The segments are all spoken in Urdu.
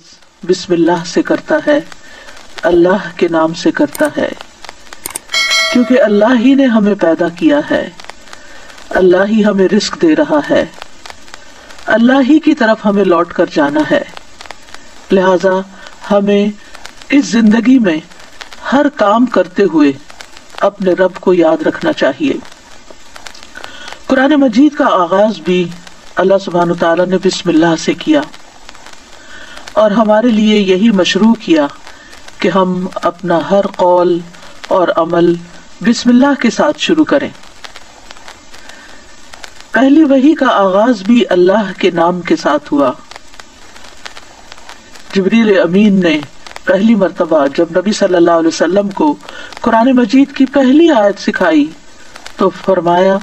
بسم اللہ سے کرتا ہے، اللہ کے نام سے کرتا ہے، کیونکہ اللہ ہی نے ہمیں پیدا کیا ہے، اللہ ہی ہمیں رزق دے رہا ہے، اللہ ہی کی طرف ہمیں لوٹ کر جانا ہے۔ لہذا ہمیں اس زندگی میں ہر کام کرتے ہوئے اپنے رب کو یاد رکھنا چاہیے۔ قرآن مجید کا آغاز بھی اللہ سبحانہ وتعالیٰ نے بسم اللہ سے کیا، اور ہمارے لیے یہی مشروع کیا کہ ہم اپنا ہر قول اور عمل بسم اللہ کے ساتھ شروع کریں۔ پہلی وحی کا آغاز بھی اللہ کے نام کے ساتھ ہوا۔ جبریل امین نے پہلی مرتبہ جب نبی صلی اللہ علیہ وسلم کو قرآن مجید کی پہلی آیت سکھائی تو فرمایا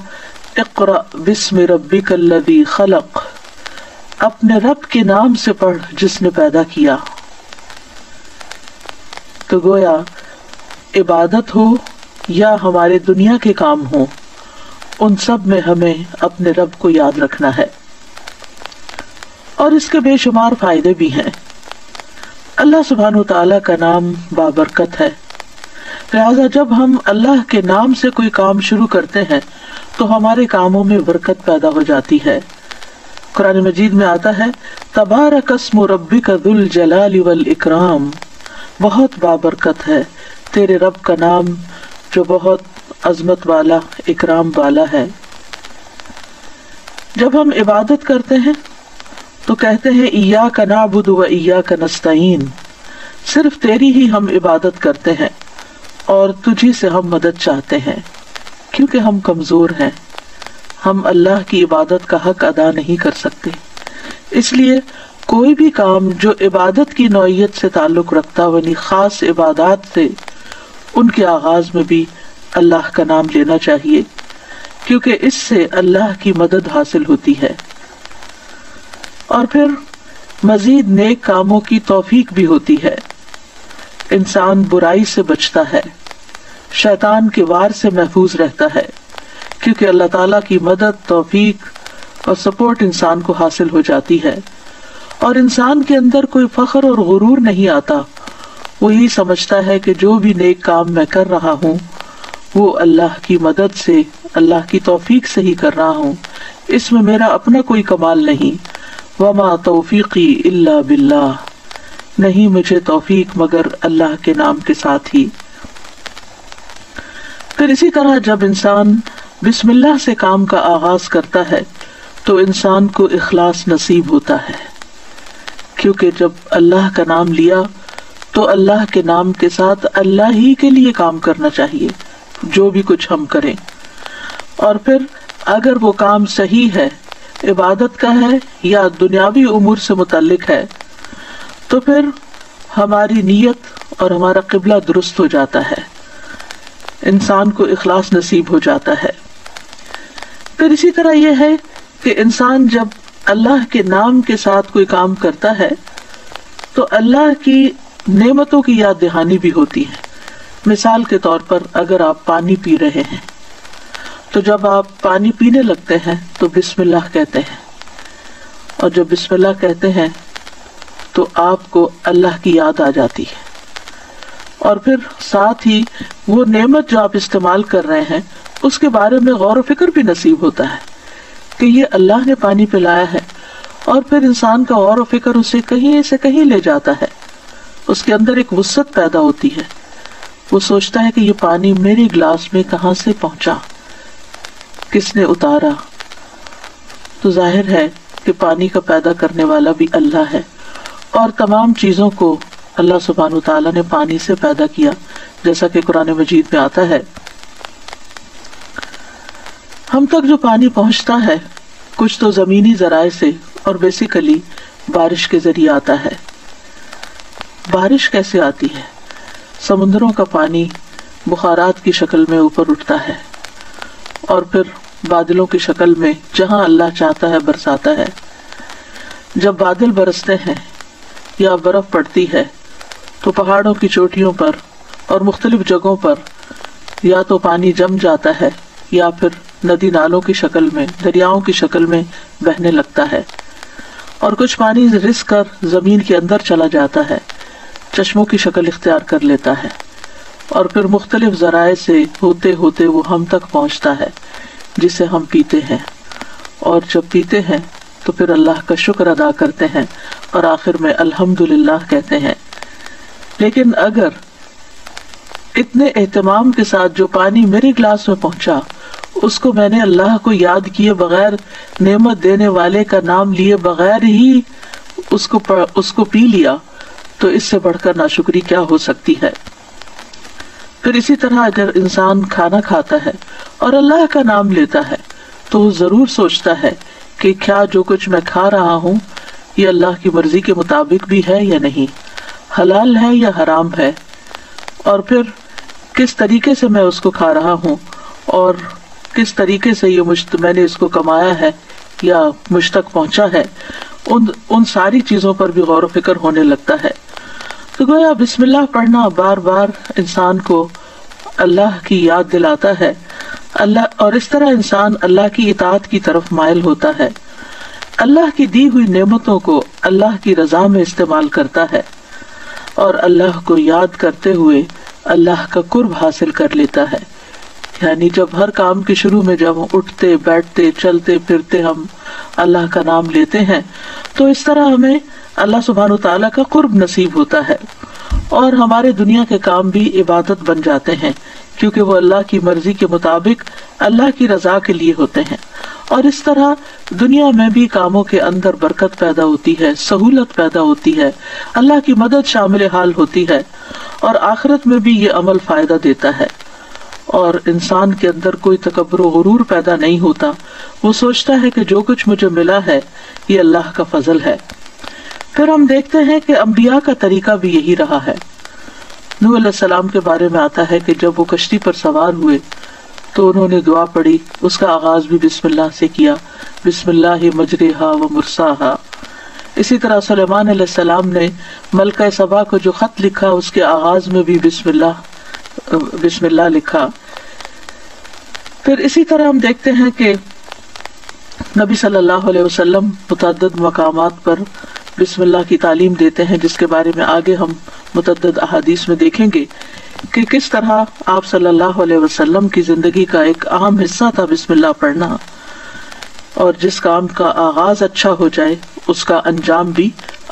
اقرأ بسم ربک الذی خلق، اپنے رب کے نام سے پڑھ جس نے پیدا کیا۔ تو گویا عبادت ہو یا ہمارے دنیا کے کام ہو، ان سب میں ہمیں اپنے رب کو یاد رکھنا ہے، اور اس کے بے شمار فائدے بھی ہیں۔ اللہ سبحانہ وتعالیٰ کا نام بابرکت ہے، لہذا جب ہم اللہ کے نام سے کوئی کام شروع کرتے ہیں تو ہمارے کاموں میں برکت پیدا ہو جاتی ہے۔ قرآن مجید میں آتا ہے تبارک اسم ربک ذو الجلال والاکرام، بہت بابرکت ہے تیرے رب کا نام جو بہت عظمت والا، اکرام والا ہے۔ جب ہم عبادت کرتے ہیں تو کہتے ہیں ایاک نعبد و ایاک نستعین، صرف تیری ہی ہم عبادت کرتے ہیں اور تجھی سے ہم مدد چاہتے ہیں، کیونکہ ہم کمزور ہیں، ہم اللہ کی عبادت کا حق ادا نہیں کر سکتے۔ اس لیے کوئی بھی کام جو عبادت کی نوعیت سے تعلق رکھتا ہو، یعنی خاص عبادات سے، ان کے آغاز میں بھی اللہ کا نام لینا چاہیے، کیونکہ اس سے اللہ کی مدد حاصل ہوتی ہے، اور پھر مزید نیک کاموں کی توفیق بھی ہوتی ہے۔ انسان برائی سے بچتا ہے، شیطان کے وار سے محفوظ رہتا ہے، کیونکہ اللہ تعالیٰ کی مدد، توفیق اور سپورٹ انسان کو حاصل ہو جاتی ہے، اور انسان کے اندر کوئی فخر اور غرور نہیں آتا۔ وہ یہی سمجھتا ہے کہ جو بھی نیک کام میں کر رہا ہوں وہ اللہ کی مدد سے، اللہ کی توفیق سے ہی کر رہا ہوں، اس میں میرا اپنا کوئی کمال نہیں۔ وما توفیقی الا باللہ، نہیں مجھے توفیق مگر اللہ کے نام کے ساتھ ہی۔ پھر اسی طرح جب انسان بسم اللہ سے کام کا آغاز کرتا ہے تو انسان کو اخلاص نصیب ہوتا ہے، کیونکہ جب اللہ کا نام لیا تو اللہ کے نام کے ساتھ اللہ ہی کے لیے کام کرنا چاہیے جو بھی کچھ ہم کریں، اور پھر اگر وہ کام صحیح ہے، عبادت کا ہے یا دنیاوی امور سے متعلق ہے، تو پھر ہماری نیت اور ہمارا قبلہ درست ہو جاتا ہے، انسان کو اخلاص نصیب ہو جاتا ہے۔ پھر اسی طرح یہ ہے کہ انسان جب اللہ کے نام کے ساتھ کوئی کام کرتا ہے تو اللہ کی نعمتوں کی یاد دہانی بھی ہوتی ہے۔ مثال کے طور پر اگر آپ پانی پی رہے ہیں تو جب آپ پانی پینے لگتے ہیں تو بسم اللہ کہتے ہیں، اور جب بسم اللہ کہتے ہیں تو آپ کو اللہ کی یاد آ جاتی ہے، اور پھر ساتھ ہی وہ نعمت جو آپ استعمال کر رہے ہیں اس کے بارے میں غور و فکر بھی نصیب ہوتا ہے کہ یہ اللہ نے پانی پلایا ہے، اور پھر انسان کا غور و فکر اسے کہیں سے کہیں لے جاتا ہے، اس کے اندر ایک وسعت پیدا ہوتی ہے، وہ سوچتا ہے کہ یہ پانی میرے گلاس میں کہاں سے پہنچا، کس نے اتارا۔ تو ظاہر ہے کہ پانی کا پیدا کرنے والا بھی اللہ ہے، اور تمام چیزوں کو اللہ سبحانہ وتعالیٰ نے پانی سے پیدا کیا، جیسا کہ قرآن مجید میں آتا ہے۔ ہم تک جو پانی پہنچتا ہے کچھ تو زمینی ذرائع سے اور بیسیکلی بارش کے ذریعے آتا ہے۔ بارش کیسے آتی ہے؟ سمندروں کا پانی بخارات کی شکل میں اوپر اٹھتا ہے، اور پھر بادلوں کی شکل میں جہاں اللہ چاہتا ہے برساتا ہے۔ جب بادل برستے ہیں یا برف پڑتی ہے تو پہاڑوں کی چوٹیوں پر اور مختلف جگہوں پر یا تو پانی جم جاتا ہے یا پھر ندی نالوں کی شکل میں، دریاؤں کی شکل میں بہنے لگتا ہے، اور کچھ پانی رس کر زمین کے اندر چلا جاتا ہے، چشموں کی شکل اختیار کر لیتا ہے، اور پھر مختلف ذرائع سے ہوتے ہوتے وہ ہم تک پہنچتا ہے جسے ہم پیتے ہیں، اور جب پیتے ہیں تو پھر اللہ کا شکر ادا کرتے ہیں اور آخر میں الحمدللہ کہتے ہیں۔ لیکن اگر اتنے اہتمام کے ساتھ جو پانی میرے گلاس میں پہنچا اس کو میں نے اللہ کو یاد کیے بغیر، نعمت دینے والے کا نام لیے بغیر ہی اس کو پی لیا، تو اس سے بڑھ کر ناشکری کیا ہو سکتی ہے۔ پھر اسی طرح اگر انسان کھانا کھاتا ہے اور اللہ کا نام لیتا ہے تو وہ ضرور سوچتا ہے کہ کیا جو کچھ میں کھا رہا ہوں یہ اللہ کی مرضی کے مطابق بھی ہے یا نہیں، حلال ہے یا حرام ہے، اور پھر کس طریقے سے میں اس کو کھا رہا ہوں اور کس طریقے سے میں نے اس کو کمایا ہے یا مجھ تک پہنچا ہے، ان ساری چیزوں پر بھی غور و فکر ہونے لگتا ہے۔ تو گویا بسم اللہ پڑھنا بار بار انسان کو اللہ کی یاد دلاتا ہے، اور اس طرح انسان اللہ کی اطاعت کی طرف مائل ہوتا ہے، اللہ کی دی ہوئی نعمتوں کو اللہ کی رضا میں استعمال کرتا ہے، اور اللہ کو یاد کرتے ہوئے اللہ کا قرب حاصل کر لیتا ہے۔ یعنی جب ہر کام کے شروع میں جب اٹھتے بیٹھتے چلتے پھرتے ہم اللہ کا نام لیتے ہیں تو اس طرح ہمیں اللہ سبحانہ وتعالیٰ کا قرب نصیب ہوتا ہے، اور ہمارے دنیا کے کام بھی عبادت بن جاتے ہیں کیونکہ وہ اللہ کی مرضی کے مطابق اللہ کی رضا کے لیے ہوتے ہیں، اور اس طرح دنیا میں بھی کاموں کے اندر برکت پیدا ہوتی ہے، سہولت پیدا ہوتی ہے، اللہ کی مدد شامل حال ہوتی ہے، اور آخرت میں بھی یہ عمل فائدہ دیتا ہے، اور انسان کے اندر کوئی تکبر و غرور پیدا نہیں ہوتا، وہ سوچتا ہے کہ جو کچھ مجھے ملا ہے یہ اللہ کا فضل ہے۔ پھر ہم دیکھتے ہیں کہ انبیاء کا طریقہ بھی یہی رہا ہے۔ نوح علیہ السلام کے بارے میں آتا ہے کہ جب وہ کشتی پر سوار ہوئے تو انہوں نے دعا پڑھی، اس کا آغاز بھی بسم اللہ سے کیا، بسم اللہ مجریہا و مرساہا۔ اسی طرح سلیمان علیہ السلام نے ملکہ سبا کو جو خط لکھا اس کے آغاز میں بھی بسم اللہ لکھا۔ پھر اسی طرح ہم دیکھتے ہیں کہ نبی صلی اللہ علیہ وسلم متعدد مقامات پر بسم اللہ کی تعلیم دیتے ہیں، جس کے بارے میں آگے ہم متعدد احادیث میں دیکھیں گے کہ کس طرح آپ صلی اللہ علیہ وسلم کی زندگی کا ایک اہم حصہ تھا بسم اللہ پڑھنا، اور جس کام کا آغاز اچھا ہو جائے اس کا انجام بھی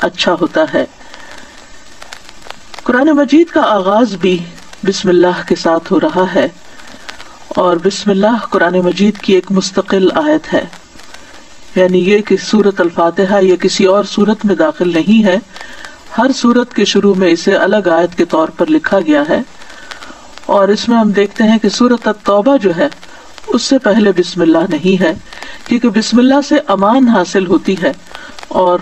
اچھا ہوتا ہے۔ قرآن مجید کا آغاز بھی بسم اللہ کے ساتھ ہو رہا ہے، اور بسم اللہ قرآن مجید کی ایک مستقل آیت ہے، یعنی یہ کہ سورۃ الفاتحہ یہ کسی اور سورت میں داخل نہیں ہے، ہر سورت کے شروع میں اسے الگ آیت کے طور پر لکھا گیا ہے، اور اس میں ہم دیکھتے ہیں کہ سورۃ التوبہ جو ہے اس سے پہلے بسم اللہ نہیں ہے، کیونکہ بسم اللہ سے امان حاصل ہوتی ہے، اور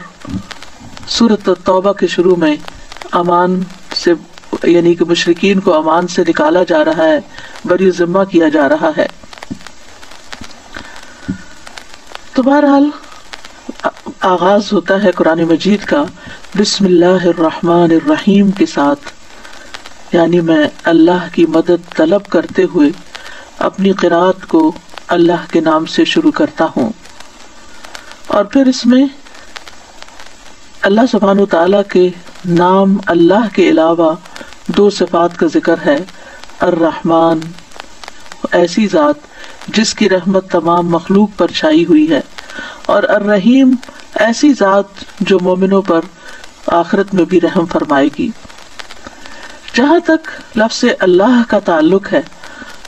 سورۃ التوبہ کے شروع میں امان سے یعنی کہ مشرکین کو امان سے نکالا جا رہا ہے، بری ذمہ کیا جا رہا ہے۔ تو بہرحال آغاز ہوتا ہے قرآن مجید کا بسم اللہ الرحمن الرحیم کے ساتھ، یعنی میں اللہ کی مدد طلب کرتے ہوئے اپنی قرات کو اللہ کے نام سے شروع کرتا ہوں، اور پھر اس میں اللہ سبحانہ وتعالیٰ کے نام اللہ کے علاوہ دو صفات کا ذکر ہے، الرحمن ایسی ذات جس کی رحمت تمام مخلوق پر چھائی ہوئی ہے، اور الرحیم ایسی ذات جو مومنوں پر آخرت میں بھی رحم فرمائے گی۔ جہاں تک لفظ اللہ کا تعلق ہے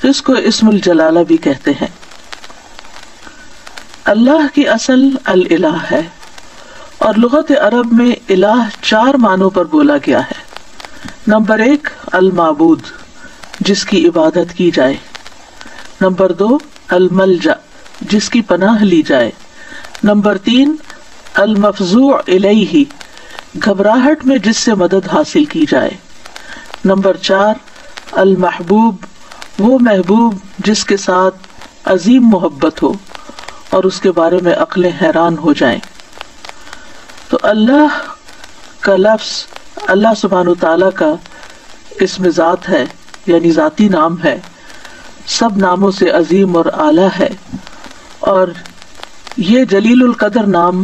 تو اس کو اسم الجلالہ بھی کہتے ہیں۔ اللہ کی اصل الالہ ہے، اور لغت عرب میں الہ 4 معنوں پر بولا گیا ہے۔ نمبر 1 المعبود جس کی عبادت کی جائے، نمبر 2 الملجا جس کی پناہ لی جائے، نمبر 3 المفزوع الیہ گھبراہٹ میں جس سے مدد حاصل کی جائے، نمبر 4 المحبوب وہ محبوب جس کے ساتھ عظیم محبت ہو اور اس کے بارے میں عقلیں حیران ہو جائیں۔ تو اللہ کا لفظ اللہ سبحانہ وتعالیٰ کا اسم ذات ہے، یعنی ذاتی نام ہے، سب ناموں سے عظیم اور اعلیٰ ہے، اور یہ جلیل القدر نام